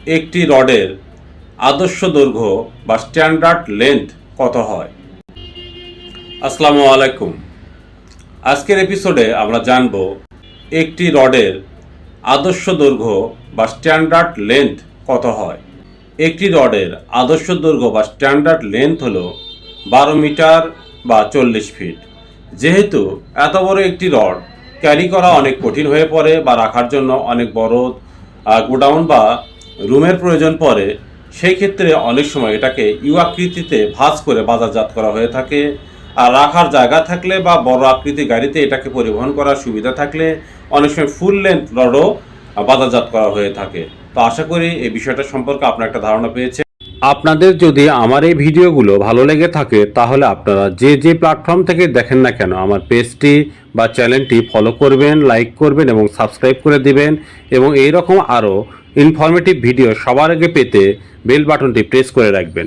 একটি রডের আদর্শ দৈর্ঘ্য বা স্ট্যান্ডার্ড লেন্থ কত হয়? আসসালামু আলাইকুম। আজকের এপিসোডে আমরা জানব একটি রডের আদর্শ দৈর্ঘ্য বা স্ট্যান্ডার্ড লেন্থ কত হয়। একটি রডের আদর্শ দৈর্ঘ্য বা স্ট্যান্ডার্ড লেন্থ হলো 12 মিটার বা 40 ফিট। যেহেতু এত বড় একটি রড ক্যারি করা অনেক কঠিন হয়ে পড়ে বা রাখার জন্য অনেক বড় গোডাউন বা রুমের প্রয়োজন পড়ে, সেই ক্ষেত্রে অনেক সময় এটাকে ইউ আকৃতিতে ভাঁজ করে বাজারজাত করা হয়ে থাকে। আর রাখার জায়গা থাকলে বা বড় আকৃতির গাড়িতে এটাকে পরিবহন করার সুবিধা থাকলে অনেক সময় ফুল লেন্থ রডও বাজারজাত করা হয়ে থাকে। তো আশা করি এই বিষয়টা সম্পর্কে আপনার একটা ধারণা পেয়েছে। আপনাদের যদি আমার এই ভিডিওগুলো ভালো লেগে থাকে তাহলে আপনারা যে যে প্ল্যাটফর্ম থেকে দেখেন না কেন আমার পেজটি বা চ্যানেলটি ফলো করবেন, লাইক করবেন এবং সাবস্ক্রাইব করে দিবেন এবং এই রকম আরও ইনফরমেটিভ ভিডিও সবার আগে পেতে বেল বাটনটি প্রেস করে রাখবেন।